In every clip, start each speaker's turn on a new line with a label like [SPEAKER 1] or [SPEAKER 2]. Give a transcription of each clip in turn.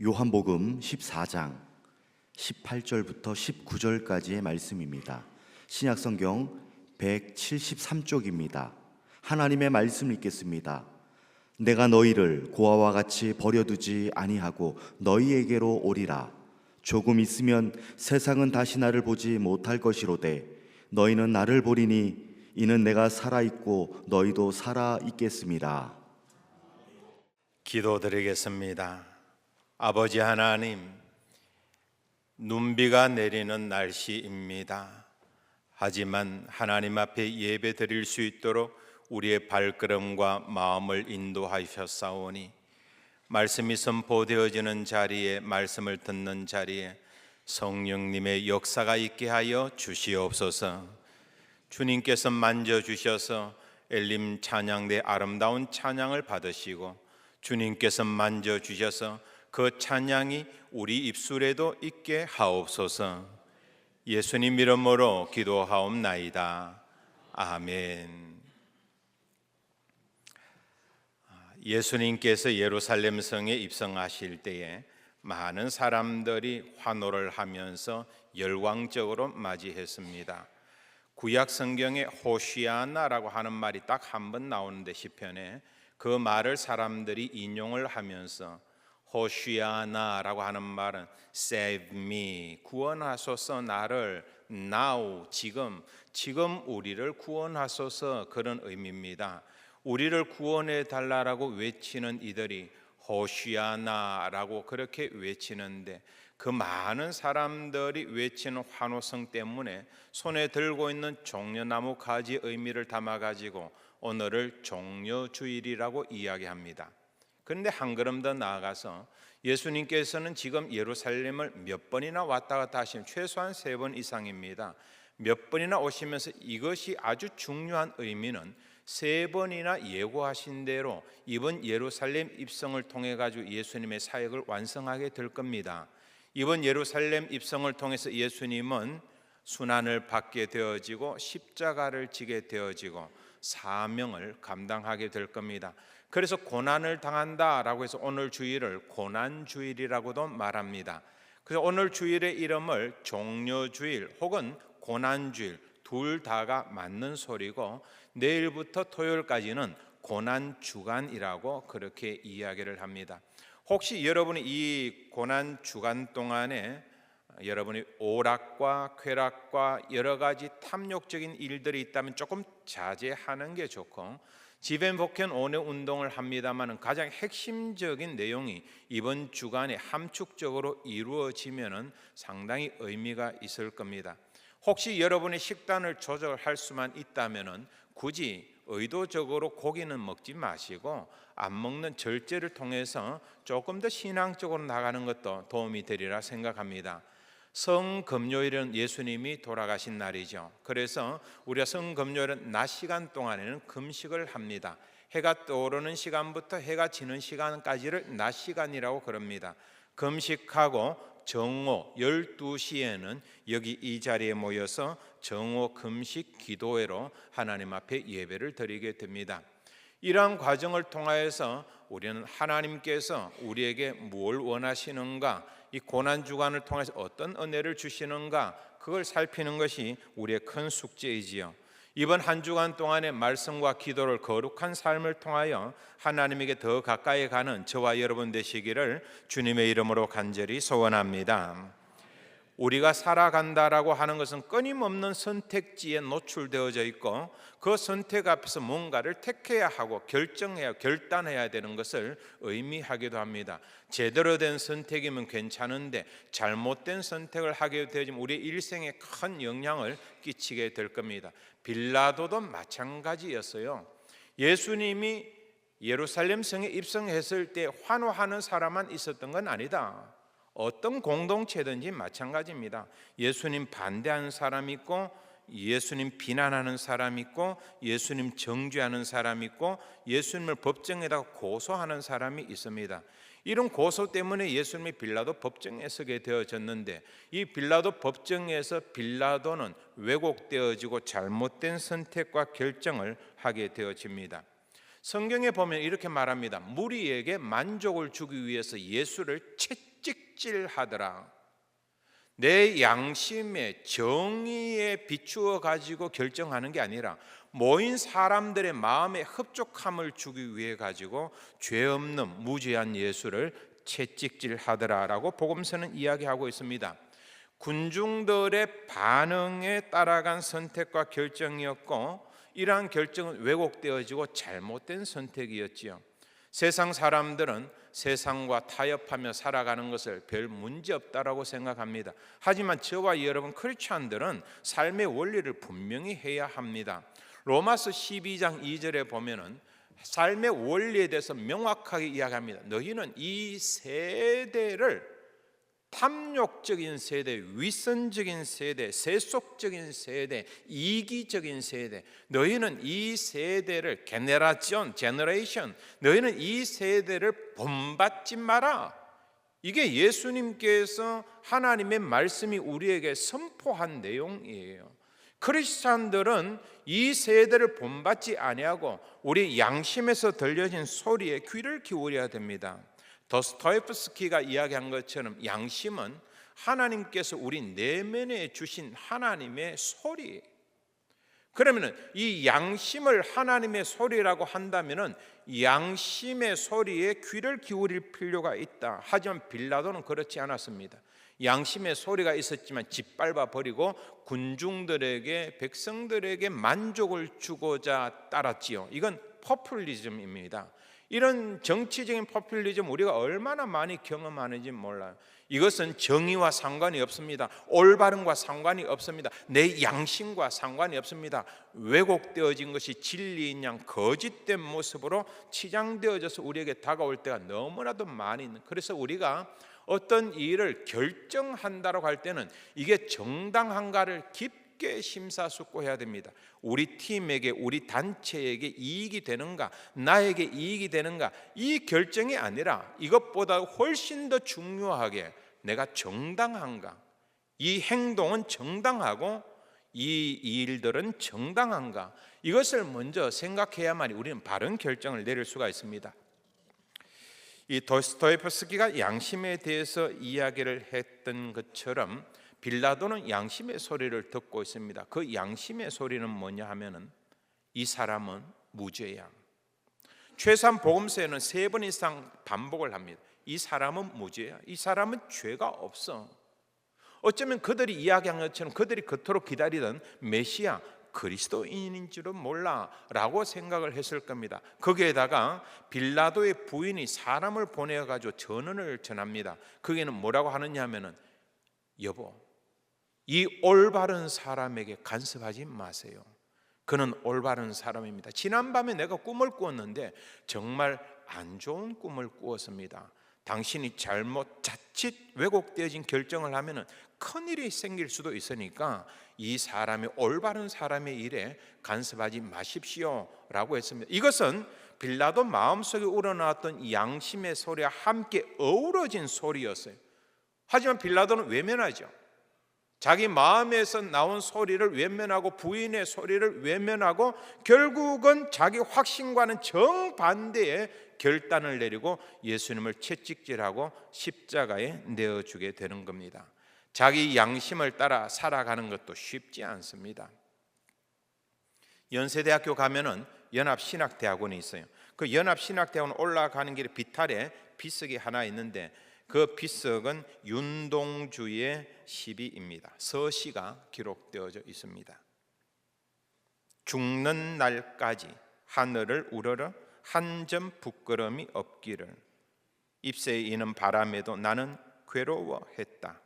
[SPEAKER 1] 요한복음 14장 18절부터 19절까지의 말씀입니다. 신약성경 173쪽입니다. 하나님의 말씀을 읽겠습니다. 내가 너희를 고아와 같이 버려두지 아니하고 너희에게로 오리라. 조금 있으면 세상은 다시 나를 보지 못할 것이로되 너희는 나를 보리니 이는 내가 살아있고 너희도 살아있겠습니다.
[SPEAKER 2] 기도드리겠습니다. 아버지 하나님, 눈비가 내리는 날씨입니다. 하지만 하나님 앞에 예배 드릴 수 있도록 우리의 발걸음과 마음을 인도하셨사오니 말씀이 선포되어지는 자리에, 말씀을 듣는 자리에 성령님의 역사가 있게 하여 주시옵소서. 주님께서 만져주셔서 엘림 찬양대 아름다운 찬양을 받으시고 주님께서 만져주셔서 그 찬양이 우리 입술에도 있게 하옵소서. 예수님 이름으로 기도하옵나이다. 아멘. 예수님께서 예루살렘 성에 입성하실 때에 많은 사람들이 환호를 하면서 열광적으로 맞이했습니다. 구약 성경에 호시아나라고 하는 말이 딱 한 번 나오는데, 시편에 그 말을 사람들이 인용을 하면서 호시아나라고 하는 말은 save me, 구원하소서, 나를, now, 지금 우리를 구원하소서, 그런 의미입니다. 우리를 구원해 달라고 외치는 이들이 호시아나라고 그렇게 외치는데, 그 많은 사람들이 외치는 환호성 때문에 손에 들고 있는 종려나무 가지 의미를 담아가지고 오늘을 종려주일이라고 이야기합니다. 그런데 한 걸음 더 나아가서 예수님께서는 지금 예루살렘을 몇 번이나 왔다 갔다 하시면 최소한 3번 이상입니다. 몇 번이나 오시면서 이것이 아주 중요한 의미는 3번이나 예고하신 대로 이번 예루살렘 입성을 통해 가지고 예수님의 사역을 완성하게 될 겁니다. 이번 예루살렘 입성을 통해서 예수님은 순환을 받게 되어지고 십자가를 지게 되어지고 사명을 감당하게 될 겁니다. 그래서 고난을 당한다라고 해서 오늘 주일을 고난주일이라고도 말합니다. 그래서 오늘 주일의 이름을 종려주일 혹은 고난주일, 둘 다가 맞는 소리고, 내일부터 토요일까지는 고난주간이라고 그렇게 이야기를 합니다. 혹시 여러분이 이 고난주간 동안에 여러분이 오락과 쾌락과 여러 가지 탐욕적인 일들이 있다면 조금 자제하는 게 좋고, 지벤복현 오늘 운동을 합니다만 가장 핵심적인 내용이 이번 주간에 함축적으로 이루어지면 상당히 의미가 있을 겁니다. 혹시 여러분이 식단을 조절할 수만 있다면 굳이 의도적으로 고기는 먹지 마시고 안 먹는 절제를 통해서 조금 더 신앙적으로 나가는 것도 도움이 되리라 생각합니다. 성금요일은 예수님이 돌아가신 날이죠. 그래서 우리가 성금요일은 낮 시간 동안에는 금식을 합니다. 해가 떠오르는 시간부터 해가 지는 시간까지를 낮 시간이라고 그럽니다. 금식하고 정오 12시에는 여기 이 자리에 모여서 정오 금식 기도회로 하나님 앞에 예배를 드리게 됩니다. 이러한 과정을 통하여서 우리는 하나님께서 우리에게 뭘 원하시는가, 이 고난주간을 통해서 어떤 은혜를 주시는가, 그걸 살피는 것이 우리의 큰 숙제이지요. 이번 한 주간 동안의 말씀과 기도를 거룩한 삶을 통하여 하나님에게 더 가까이 가는 저와 여러분 되시기를 주님의 이름으로 간절히 소원합니다. 우리가 살아간다라고 하는 것은 끊임없는 선택지에 노출되어져 있고, 그 선택 앞에서 뭔가를 택해야 하고 결단해야 되는 것을 의미하기도 합니다. 제대로 된 선택이면 괜찮은데 잘못된 선택을 하게 되면 우리 일생에 큰 영향을 끼치게 될 겁니다. 빌라도도 마찬가지였어요. 예수님이 예루살렘 성에 입성했을 때 환호하는 사람만 있었던 건 아니다. 어떤 공동체든지 마찬가지입니다. 예수님 반대하는 사람 있고, 예수님 비난하는 사람 있고, 예수님 정죄하는 사람 있고, 예수님을 법정에다가 고소하는 사람이 있습니다. 이런 고소 때문에 예수님이 빌라도 법정에 서게 되어졌는데, 이 빌라도 법정에서 빌라도는 왜곡되어지고 잘못된 선택과 결정을 하게 되어집니다. 성경에 보면 이렇게 말합니다. 무리에게 만족을 주기 위해서 예수를 채찍질하더라. 내 양심의 정의에 비추어 가지고 결정하는 게 아니라 모인 사람들의 마음에 흡족함을 주기 위해 가지고 죄 없는 무죄한 예수를 채찍질하더라라고 복음서는 이야기하고 있습니다. 군중들의 반응에 따라간 선택과 결정이었고, 이러한 결정은 왜곡되어지고 잘못된 선택이었지요. 세상 사람들은 세상과 타협하며 살아가는 것을 별 문제 없다라고 생각합니다. 하지만 저와 여러분 크리스찬들은 삶의 원리를 분명히 해야 합니다. 로마서 12장 2절에 보면은 삶의 원리에 대해서 명확하게 이야기합니다. 너희는 이 세대를 탐욕적인 세대, 위선적인 세대, 세속적인 세대, 이기적인 세대, 너희는 이 세대를 제너레이션, 너희는 이 세대를 본받지 마라. 이게 예수님께서 하나님의 말씀이 우리에게 선포한 내용이에요. 크리스찬들은 이 세대를 본받지 아니하고 우리 양심에서 들려진 소리에 귀를 기울여야 됩니다. 도스토옙스키가 이야기한 것처럼 양심은 하나님께서 우리 내면에 주신 하나님의 소리. 그러면 이 양심을 하나님의 소리라고 한다면 양심의 소리에 귀를 기울일 필요가 있다. 하지만 빌라도는 그렇지 않았습니다. 양심의 소리가 있었지만 짓밟아 버리고 군중들에게, 백성들에게 만족을 주고자 따랐지요. 이건 포퓰리즘입니다. 이런 정치적인 포퓰리즘 우리가 얼마나 많이 경험하는지 몰라요. 이것은 정의와 상관이 없습니다. 올바름과 상관이 없습니다. 내 양심과 상관이 없습니다. 왜곡되어진 것이 진리인 양 거짓된 모습으로 치장되어져서 우리에게 다가올 때가 너무나도 많이 있는. 그래서 우리가 어떤 일을 결정한다고 할 때는 이게 정당한가를 깊게 심사숙고해야 됩니다. 우리 팀에게, 우리 단체에게 이익이 되는가, 나에게 이익이 되는가, 이 결정이 아니라 이것보다 훨씬 더 중요하게 내가 정당한가, 이 행동은 정당하고 이 일들은 정당한가, 이것을 먼저 생각해야만 우리는 바른 결정을 내릴 수가 있습니다. 이 도스토옙스키가 양심에 대해서 이야기를 했던 것처럼 빌라도는 양심의 소리를 듣고 있습니다. 그 양심의 소리는 뭐냐 하면은 이 사람은 무죄야. 최소한 복음서에는 3번 이상 반복을 합니다. 이 사람은 무죄야. 이 사람은 죄가 없어. 어쩌면 그들이 이야기한 것처럼 그들이 그토록 기다리던 메시아 그리스도인인 줄은 몰라라고 생각을 했을 겁니다. 거기에다가 빌라도의 부인이 사람을 보내가지고 전언을 전합니다. 거기에는 뭐라고 하느냐 하면은 여보, 이 올바른 사람에게 간섭하지 마세요. 그는 올바른 사람입니다. 지난밤에 내가 꿈을 꾸었는데 정말 안 좋은 꿈을 꾸었습니다. 당신이 자칫 왜곡되어진 결정을 하면 큰일이 생길 수도 있으니까 이 사람이 올바른 사람의 일에 간섭하지 마십시오 라고 했습니다. 이것은 빌라도 마음속에 우러나왔던 양심의 소리와 함께 어우러진 소리였어요. 하지만 빌라도는 외면하죠. 자기 마음에서 나온 소리를 외면하고 부인의 소리를 외면하고 결국은 자기 확신과는 정반대의 결단을 내리고 예수님을 채찍질하고 십자가에 내어주게 되는 겁니다. 자기 양심을 따라 살아가는 것도 쉽지 않습니다. 연세대학교 가면은 연합신학대학원이 있어요. 그 연합신학대학원 올라가는 길에 비탈에 비석이 하나 있는데 그 비석은 윤동주의 시비입니다. 서시가 기록되어져 있습니다. 죽는 날까지 하늘을 우러러 한 점 부끄러움이 없기를, 잎새에 이는 바람에도 나는 괴로워했다.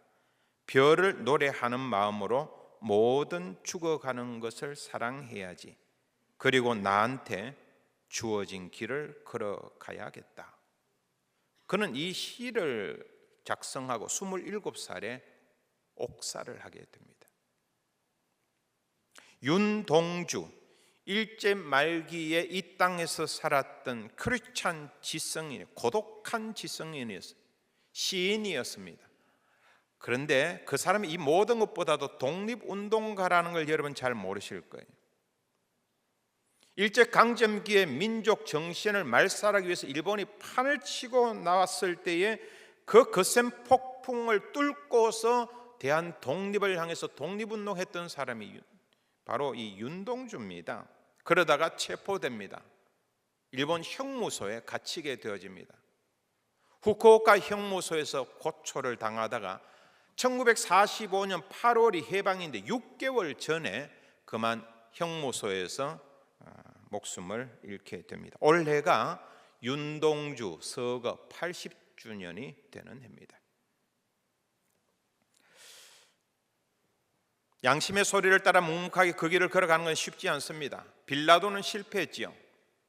[SPEAKER 2] 별을 노래하는 마음으로 모든 죽어가는 것을 사랑해야지. 그리고 나한테 주어진 길을 걸어가야겠다. 그는 이 시를 작성하고 27살에 옥사를 하게 됩니다. 윤동주, 일제 말기에 이 땅에서 살았던 크리스찬 지성인, 고독한 지성인이었어요. 시인이었습니다. 그런데 그 사람이 이 모든 것보다도 독립운동가라는 걸 여러분 잘 모르실 거예요. 일제강점기의 민족 정신을 말살하기 위해서 일본이 판을 치고 나왔을 때에 그 거센 폭풍을 뚫고서 대한 독립을 향해서 독립운동했던 사람이 바로 이 윤동주입니다. 그러다가 체포됩니다. 일본 형무소에 갇히게 되어집니다. 후쿠오카 형무소에서 고초를 당하다가 1945년 8월이 해방인데 6개월 전에 그만 형무소에서 목숨을 잃게 됩니다. 올해가 윤동주 서거 80주년이 되는 해입니다. 양심의 소리를 따라 묵묵하게 그 길을 걸어가는 건 쉽지 않습니다. 빌라도는 실패했지요.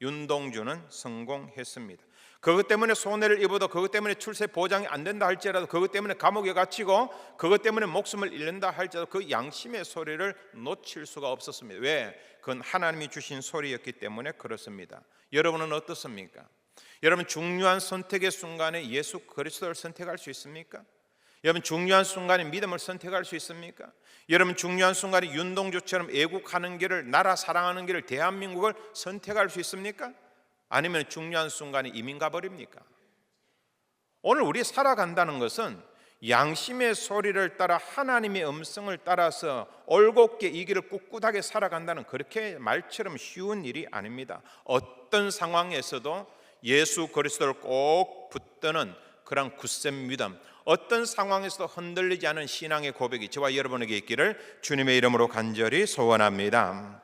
[SPEAKER 2] 윤동주는 성공했습니다. 그것 때문에 손해를 입어도, 그것 때문에 출세 보장이 안 된다 할지라도, 그것 때문에 감옥에 갇히고, 그것 때문에 목숨을 잃는다 할지라도 그 양심의 소리를 놓칠 수가 없었습니다. 왜? 그건 하나님이 주신 소리였기 때문에 그렇습니다. 여러분은 어떻습니까? 여러분 중요한 선택의 순간에 예수 그리스도를 선택할 수 있습니까? 여러분 중요한 순간에 믿음을 선택할 수 있습니까? 여러분 중요한 순간에 윤동주처럼 애국하는 길을, 나라 사랑하는 길을, 대한민국을 선택할 수 있습니까? 아니면 중요한 순간에 이민 가버립니까? 오늘 우리 살아간다는 것은 양심의 소리를 따라 하나님의 음성을 따라서 올곧게 이 길을 꿋꿋하게 살아간다는, 그렇게 말처럼 쉬운 일이 아닙니다. 어떤 상황에서도 예수 그리스도를 꼭 붙드는 그런 굳센 믿음, 어떤 상황에서도 흔들리지 않은 신앙의 고백이 저와 여러분에게 있기를 주님의 이름으로 간절히 소원합니다.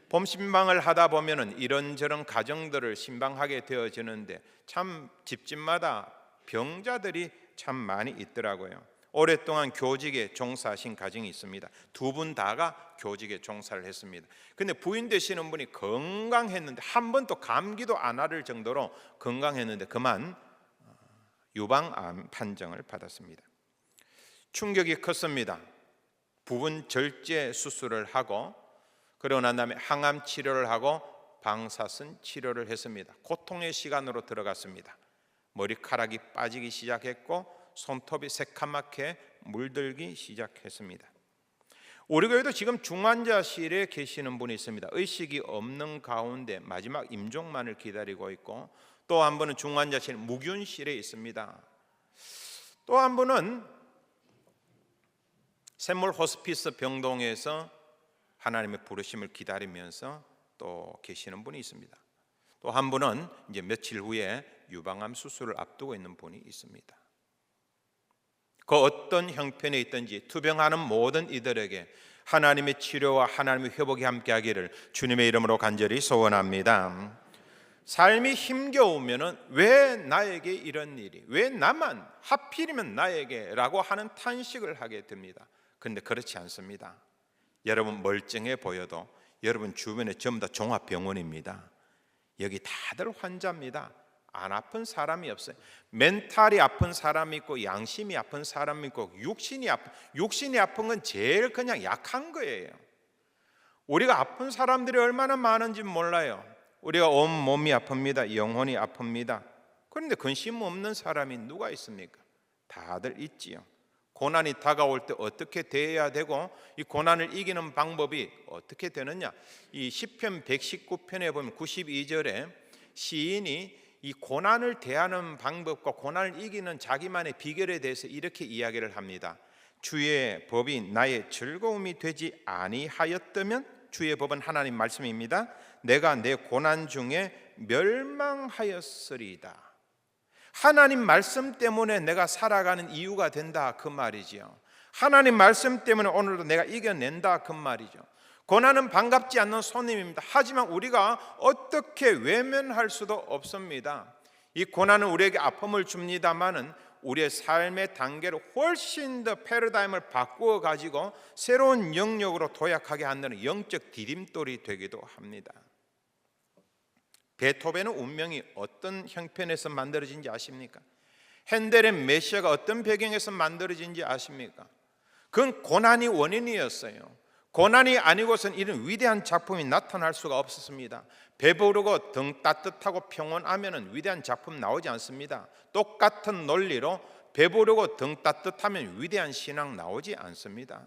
[SPEAKER 2] 봄 신방을 하다 보면은 이런저런 가정들을 신방하게 되어지는데 참 집집마다 병자들이 참 많이 있더라고요. 오랫동안 교직에 종사하신 가정이 있습니다. 두 분 다가 교직에 종사를 했습니다. 근데 부인 되시는 분이 건강했는데, 한 번도 감기도 안 앓을 정도로 건강했는데 그만 유방암 판정을 받았습니다. 충격이 컸습니다. 부분 절제 수술을 하고, 그러고 난 다음에 항암 치료를 하고 방사선 치료를 했습니다. 고통의 시간으로 들어갔습니다. 머리카락이 빠지기 시작했고 손톱이 새카맣게 물들기 시작했습니다. 우리 교회도 지금 중환자실에 계시는 분이 있습니다. 의식이 없는 가운데 마지막 임종만을 기다리고 있고, 또 한 분은 중환자실 무균실에 있습니다. 또 한 분은 샘물 호스피스 병동에서 하나님의 부르심을 기다리면서 또 계시는 분이 있습니다. 또 한 분은 이제 며칠 후에 유방암 수술을 앞두고 있는 분이 있습니다. 그 어떤 형편에 있든지 투병하는 모든 이들에게 하나님의 치료와 하나님의 회복이 함께하기를 주님의 이름으로 간절히 소원합니다. 삶이 힘겨우면은 왜 나에게 이런 일이, 왜 나만, 하필이면 나에게 라고 하는 탄식을 하게 됩니다. 그런데 그렇지 않습니다. 여러분 멀쩡해 보여도 여러분 주변에 전부 다 종합병원입니다. 여기 다들 환자입니다. 안 아픈 사람이 없어요. 멘탈이 아픈 사람이 있고, 양심이 아픈 사람이 있고, 육신이 아픈 건 제일 그냥 약한 거예요. 우리가 아픈 사람들이 얼마나 많은지 몰라요. 우리가 온 몸이 아픕니다. 영혼이 아픕니다. 그런데 근심 없는 사람이 누가 있습니까? 다들 있지요. 고난이 다가올 때 어떻게 대해야 되고, 이 고난을 이기는 방법이 어떻게 되느냐, 이 시편 119편에 보면 92절에 시인이 이 고난을 대하는 방법과 고난을 이기는 자기만의 비결에 대해서 이렇게 이야기를 합니다. 주의 법이 나의 즐거움이 되지 아니하였다면, 주의 법은 하나님 말씀입니다. 내가 내 고난 중에 멸망하였으리이다. 하나님 말씀 때문에 내가 살아가는 이유가 된다, 그 말이죠. 하나님 말씀 때문에 오늘도 내가 이겨낸다, 그 말이죠. 고난은 반갑지 않는 손님입니다. 하지만 우리가 어떻게 외면할 수도 없습니다. 이 고난은 우리에게 아픔을 줍니다마는 우리의 삶의 단계를 훨씬 더 패러다임을 바꾸어 가지고 새로운 영역으로 도약하게 하는 영적 디딤돌이 되기도 합니다. 베토벤의 운명이 어떤 형편에서 만들어진지 아십니까? 핸델의 메시아가 어떤 배경에서 만들어진지 아십니까? 그건 고난이 원인이었어요. 고난이 아니고선 이런 위대한 작품이 나타날 수가 없었습니다. 배부르고 등 따뜻하고 평온하면 위대한 작품 나오지 않습니다. 똑같은 논리로 배부르고 등 따뜻하면 위대한 신앙 나오지 않습니다.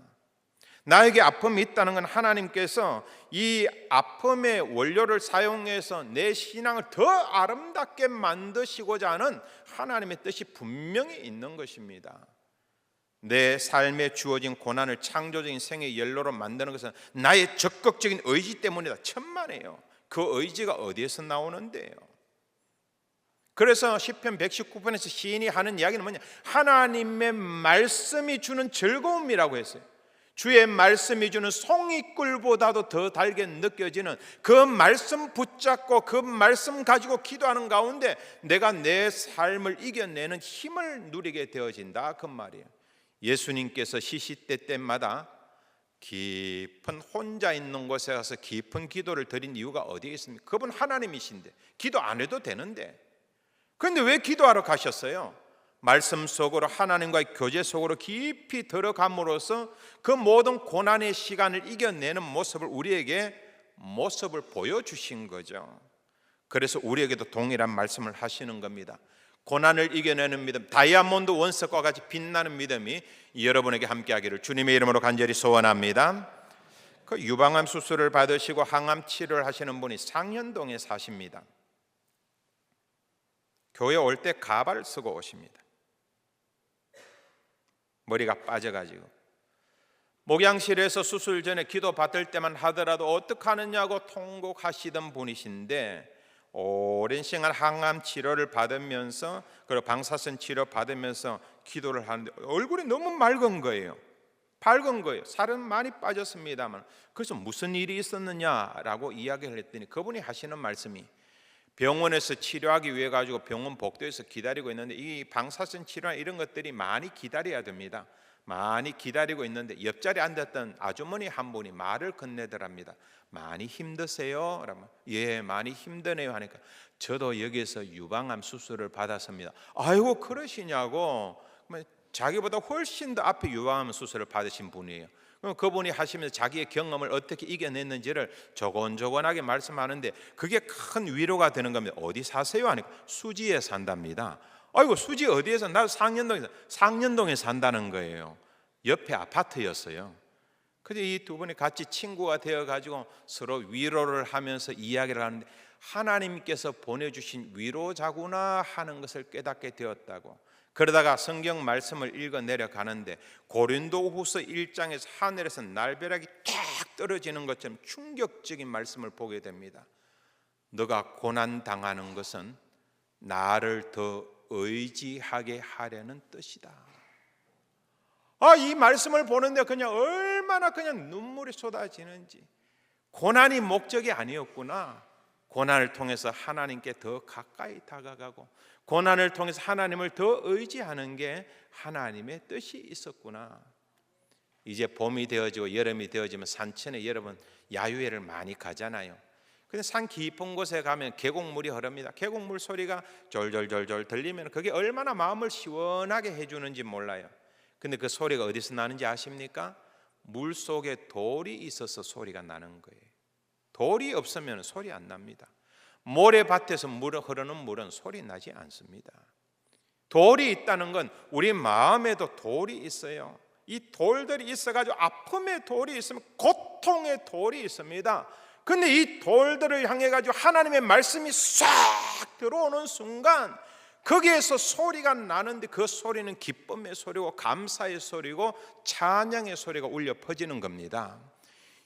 [SPEAKER 2] 나에게 아픔이 있다는 건 하나님께서 이 아픔의 원료를 사용해서 내 신앙을 더 아름답게 만드시고자 하는 하나님의 뜻이 분명히 있는 것입니다. 내 삶에 주어진 고난을 창조적인 생의 연료로 만드는 것은 나의 적극적인 의지 때문이다. 천만에요. 그 의지가 어디에서 나오는데요? 그래서 시편 119편에서 시인이 하는 이야기는 뭐냐? 하나님의 말씀이 주는 즐거움이라고 했어요. 주의 말씀이 주는 송이꿀보다도 더 달게 느껴지는 그 말씀 붙잡고 그 말씀 가지고 기도하는 가운데 내가 내 삶을 이겨내는 힘을 누리게 되어진다, 그 말이에요. 예수님께서 시시때 때마다 깊은 혼자 있는 곳에 가서 깊은 기도를 드린 이유가 어디에 있습니까? 그분 하나님이신데 기도 안 해도 되는데, 그런데 왜 기도하러 가셨어요? 말씀 속으로, 하나님과의 교제 속으로 깊이 들어감으로써 그 모든 고난의 시간을 이겨내는 모습을 우리에게 모습을 보여주신 거죠. 그래서 우리에게도 동일한 말씀을 하시는 겁니다. 고난을 이겨내는 믿음, 다이아몬드 원석과 같이 빛나는 믿음이 여러분에게 함께하기를 주님의 이름으로 간절히 소원합니다. 그 유방암 수술을 받으시고 항암 치료를 하시는 분이 상현동에 사십니다. 교회 올 때 가발을 쓰고 오십니다. 머리가 빠져가지고 목양실에서 수술 전에 기도 받을 때만 하더라도 어떡하느냐고 통곡하시던 분이신데 오랜 시간 항암 치료를 받으면서 그리고 방사선 치료 받으면서 기도를 하는데 얼굴이 너무 맑은 거예요. 밝은 거예요. 살은 많이 빠졌습니다만. 그래서 무슨 일이 있었느냐라고 이야기를 했더니 그분이 하시는 말씀이 병원에서 치료하기 위해 가지고 병원 복도에서 기다리고 있는데 이 방사선 치료나 이런 것들이 많이 기다려야 됩니다. 많이 기다리고 있는데 옆자리에 앉았던 아주머니 한 분이 말을 건네더랍니다. 많이 힘드세요? 라면 예, 많이 힘드네요 하니까 저도 여기서 유방암 수술을 받았습니다. 아이고 그러시냐고. 자기보다 훨씬 더 앞에 유방암 수술을 받으신 분이에요. 그분이 하시면서 자기의 경험을 어떻게 이겨냈는지를 조곤조곤하게 말씀하는데 그게 큰 위로가 되는 겁니다. 어디 사세요? 하니까 수지에 산답니다. 아이고 수지 어디에서? 나도 상년동에 산다는 거예요. 옆에 아파트였어요. 그래서 이 두 분이 같이 친구가 되어가지고 서로 위로를 하면서 이야기를 하는데 하나님께서 보내주신 위로자구나 하는 것을 깨닫게 되었다고. 그러다가 성경 말씀을 읽어 내려가는데 고린도후서 1장에서 하늘에서 날벼락이 탁 떨어지는 것처럼 충격적인 말씀을 보게 됩니다. 너가 고난 당하는 것은 나를 더 의지하게 하려는 뜻이다. 이 말씀을 보는데 그냥 얼마나 그냥 눈물이 쏟아지는지. 고난이 목적이 아니었구나. 고난을 통해서 하나님께 더 가까이 다가가고 고난을 통해서 하나님을 더 의지하는 게 하나님의 뜻이 있었구나. 이제 봄이 되어지고 여름이 되어지면 산천에 여러분 야유회를 많이 가잖아요. 근데 산 깊은 곳에 가면 계곡물이 흐릅니다. 계곡물 소리가 졸졸졸졸 들리면 그게 얼마나 마음을 시원하게 해주는지 몰라요. 근데 그 소리가 어디서 나는지 아십니까? 물 속에 돌이 있어서 소리가 나는 거예요. 돌이 없으면 소리 안 납니다. 모래밭에서 흐르는 물은 소리 나지 않습니다. 돌이 있다는 건 우리 마음에도 돌이 있어요. 이 돌들이 있어가지고 아픔의 돌이 있으면 고통의 돌이 있습니다. 근데 이 돌들을 향해 가지고 하나님의 말씀이 싹 들어오는 순간 거기에서 소리가 나는데 그 소리는 기쁨의 소리고 감사의 소리고 찬양의 소리가 울려 퍼지는 겁니다.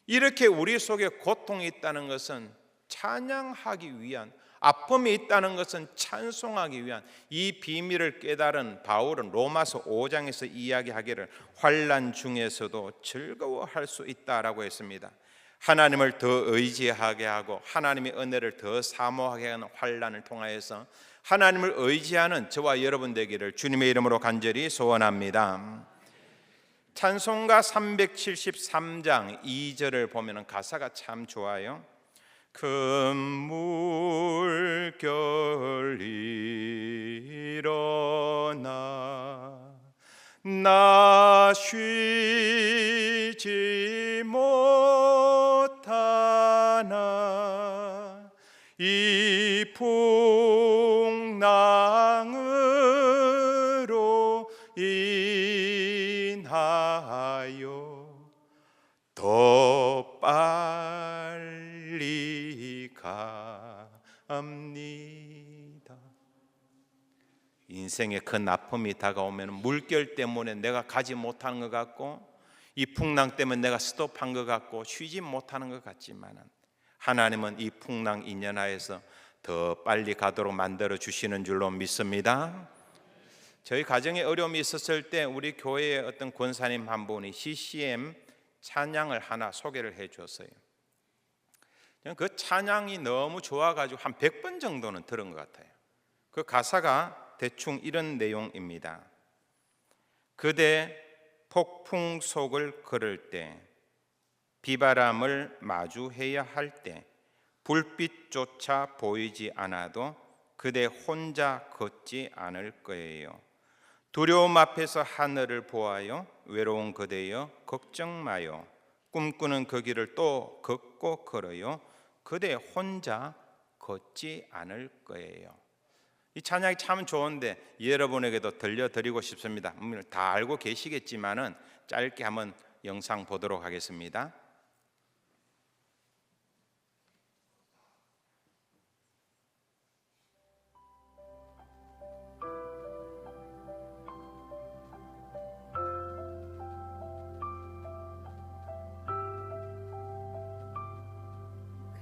[SPEAKER 2] 이렇게 우리 속에 고통이 있다는 것은 찬양하기 위한, 아픔이 있다는 것은 찬송하기 위한 이 비밀을 깨달은 바울은 로마서 5장에서 이야기하기를 환난 중에서도 즐거워할 수 있다라고 했습니다. 하나님을 더 의지하게 하고 하나님의 은혜를 더 사모하게 하는 환난을 통하여서 하나님을 의지하는 저와 여러분 되기를 주님의 이름으로 간절히 소원합니다. 찬송가 373장 2절을 보면 가사가 참 좋아요. 큰 물결 일어나 나 쉬지 못하나 이 풍랑으로 인하여 더 빨리 갑니다. 인생의 큰 아픔이 다가오면 물결 때문에 내가 가지 못하는 것 같고, 이 풍랑 때문에 내가 스톱한 것 같고 쉬지 못하는 것 같지만, 하나님은 이 풍랑 인연하에서 더 빨리 가도록 만들어 주시는 줄로 믿습니다. 저희 가정에 어려움이 있었을 때 우리 교회의 어떤 권사님 한 분이 CCM 찬양을 하나 소개를 해 줬어요. 그 찬양이 너무 좋아가지고 한 100번 정도는 들은 것 같아요. 그 가사가 대충 이런 내용입니다. 그대 폭풍 속을 걸을 때, 비바람을 마주해야 할 때, 불빛조차 보이지 않아도 그대 혼자 걷지 않을 거예요. 두려움 앞에서 하늘을 보아요. 외로운 그대여 걱정 마요. 꿈꾸는 그 길을 또 걷고 걸어요. 그대 혼자 걷지 않을 거예요. 이 찬양이 참 좋은데 여러분에게도 들려드리고 싶습니다. 다 알고 계시겠지만은 짧게 한번 영상 보도록 하겠습니다.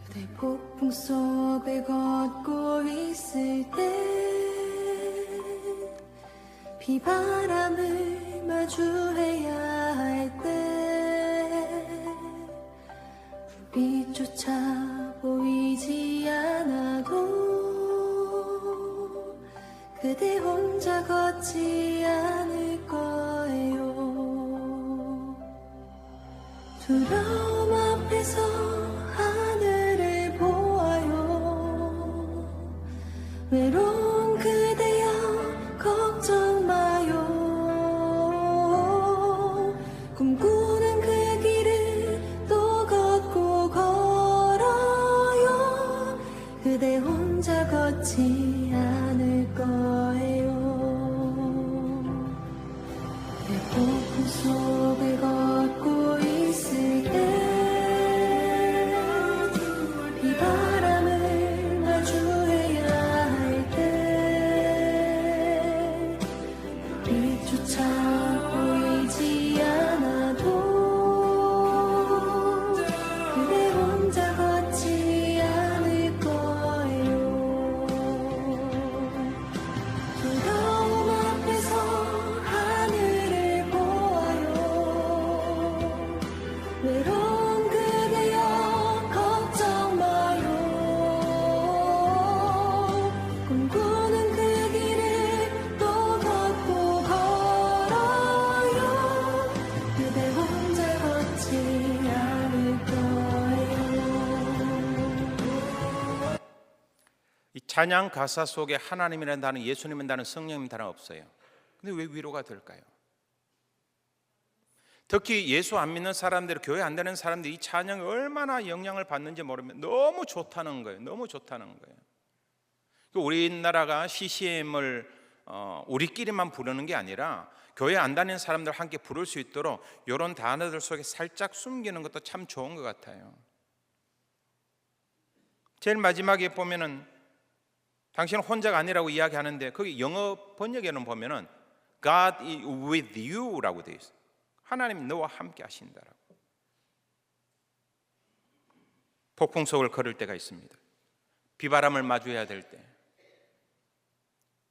[SPEAKER 3] 그대 폭풍 속을 걷고 있을 때, 비바람을 마주해야 할 때, 불빛조차 보이지 않아도 그대 혼자 걷지 않을 거예요. 두려움 앞에서 하늘을 보아요. 외로운 그대여 걱정 마요. 꿈꾸는 그 길을 또 걷고 걸어요. 그대 혼자 걷지 않을 거예요. 내 폭풍 속을 걷고 있을 때, 비바람을 마주해야 할 때, 빛조차 보이지 않아도 그대 혼자 걷지 않을 거예요. 두려움 앞에서 하늘을 보아요. 외로운 그대여 걱정 마요. 꿈꾸는 그 길을 또 걷고 걸어요. 그대 혼자 걷지 않을 거예요.
[SPEAKER 2] 이 찬양 가사 속에 하나님이라는 단어, 예수님이라는 단어, 성령이라는 단어 없어요. 근데 왜 위로가 될까요? 특히 예수 안 믿는 사람들, 교회 안 다니는 사람들이 이 찬양이 얼마나 영향을 받는지 모르면 너무 좋다는 거예요. 너무 좋다는 거예요. 우리나라가 CCM을 우리끼리만 부르는 게 아니라 교회 안 다니는 사람들 함께 부를 수 있도록 이런 단어들 속에 살짝 숨기는 것도 참 좋은 것 같아요. 제일 마지막에 보면은 당신은 혼자가 아니라고 이야기하는데, 거기 영어 번역에는 보면은 God is with you라고 되어 있어요. 하나님이 너와 함께 하신다라고. 폭풍 속을 걸을 때가 있습니다. 비바람을 마주해야 될 때,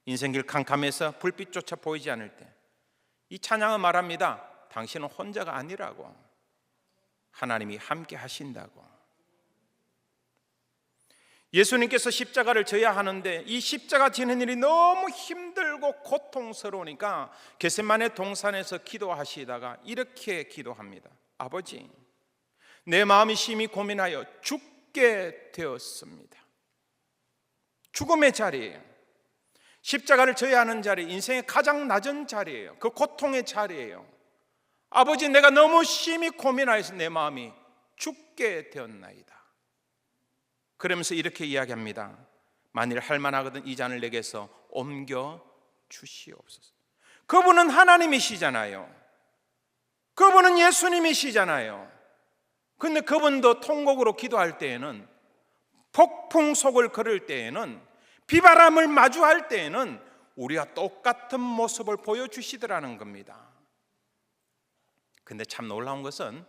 [SPEAKER 2] 인생길 캄캄해서 불빛조차 보이지 않을 때, 이 찬양은 말합니다. 당신은 혼자가 아니라고. 하나님이 함께 하신다고. 예수님께서 십자가를 져야 하는데 이 십자가 지는 일이 너무 힘들고 고통스러우니까 겟세마네 동산에서 기도하시다가 이렇게 기도합니다. 아버지, 내 마음이 심히 고민하여 죽게 되었습니다. 죽음의 자리예요. 십자가를 져야 하는 자리, 인생의 가장 낮은 자리예요. 그 고통의 자리예요. 아버지, 내가 너무 심히 고민하여서 내 마음이 죽게 되었나이다. 그러면서 이렇게 이야기합니다. 만일 할만하거든 이 잔을 내게서 옮겨 주시옵소서. 그분은 하나님이시잖아요. 그분은 예수님이시잖아요. 근데 그분도 통곡으로 기도할 때에는, 폭풍 속을 걸을 때에는, 비바람을 마주할 때에는 우리와 똑같은 모습을 보여주시더라는 겁니다. 근데 참 놀라운 것은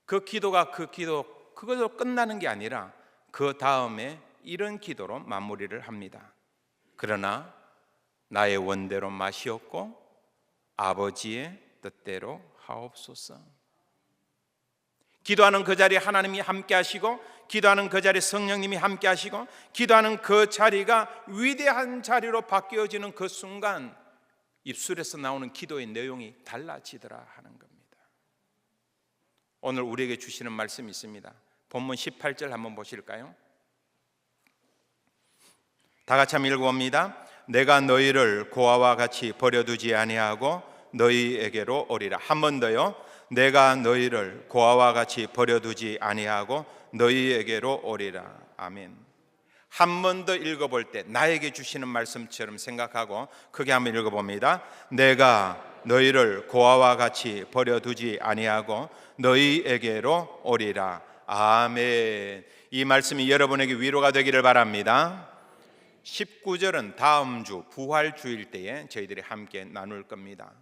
[SPEAKER 2] 그 기도가 그것으로 끝나는 게 아니라 그 다음에 이런 기도로 마무리를 합니다. 그러나 나의 원대로 마시옵고 아버지의 뜻대로 하옵소서. 기도하는 그 자리에 하나님이 함께 하시고, 기도하는 그 자리에 성령님이 함께 하시고, 기도하는 그 자리가 위대한 자리로 바뀌어지는 그 순간 입술에서 나오는 기도의 내용이 달라지더라 하는 겁니다. 오늘 우리에게 주시는 말씀이 있습니다. 본문 18절 한번 보실까요? 다 같이 한번 읽어봅니다. 내가 너희를 고아와 같이 버려두지 아니하고 너희에게로 오리라. 한 번 더요. 내가 너희를 고아와 같이 버려두지 아니하고 너희에게로 오리라. 아멘. 한 번 더 읽어볼 때 나에게 주시는 말씀처럼 생각하고 크게 한번 읽어봅니다. 내가 너희를 고아와 같이 버려두지 아니하고 너희에게로 오리라. 아멘. 이 말씀이 여러분에게 위로가 되기를 바랍니다. 19절은 다음 주 부활주일 때에 저희들이 함께 나눌 겁니다.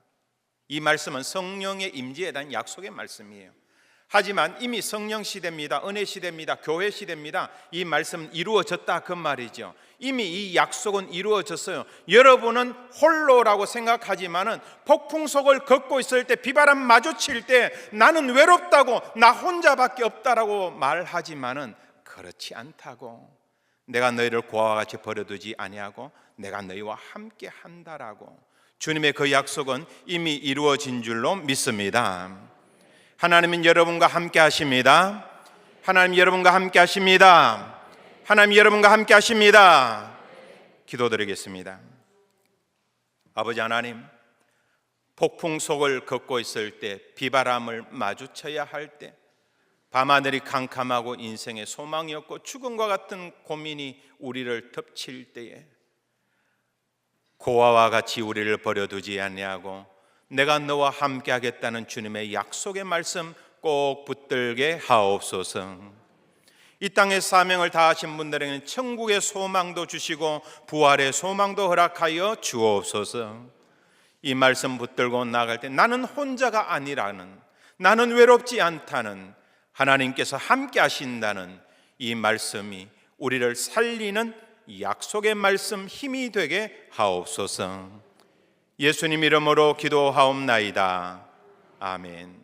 [SPEAKER 2] 이 말씀은 성령의 임재에 대한 약속의 말씀이에요. 하지만 이미 성령 시대입니다. 은혜 시대입니다. 교회 시대입니다. 이 말씀은 이루어졌다 그 말이죠. 이미 이 약속은 이루어졌어요. 여러분은 홀로라고 생각하지만은 폭풍 속을 걷고 있을 때, 비바람 마주칠 때 나는 외롭다고, 나 혼자밖에 없다라고 말하지만은 그렇지 않다고, 내가 너희를 고아와 같이 버려두지 아니하고 내가 너희와 함께 한다라고, 주님의 그 약속은 이미 이루어진 줄로 믿습니다. 하나님은 여러분과 함께 하십니다. 하나님 여러분과 함께 하십니다. 하나님 여러분과 함께 하십니다. 기도드리겠습니다. 아버지 하나님, 폭풍 속을 걷고 있을 때, 비바람을 마주쳐야 할 때, 밤하늘이 캄캄하고 인생에 소망이 없고 죽음과 같은 고민이 우리를 덮칠 때에 고아와 같이 우리를 버려두지 아니하고 내가 너와 함께 하겠다는 주님의 약속의 말씀 꼭 붙들게 하옵소서. 이 땅의 사명을 다하신 분들에게는 천국의 소망도 주시고 부활의 소망도 허락하여 주옵소서. 이 말씀 붙들고 나갈 때 나는 혼자가 아니라는, 나는 외롭지 않다는, 하나님께서 함께 하신다는 이 말씀이 우리를 살리는 약속의 말씀 힘이 되게 하옵소서. 예수님 이름으로 기도하옵나이다. 아멘.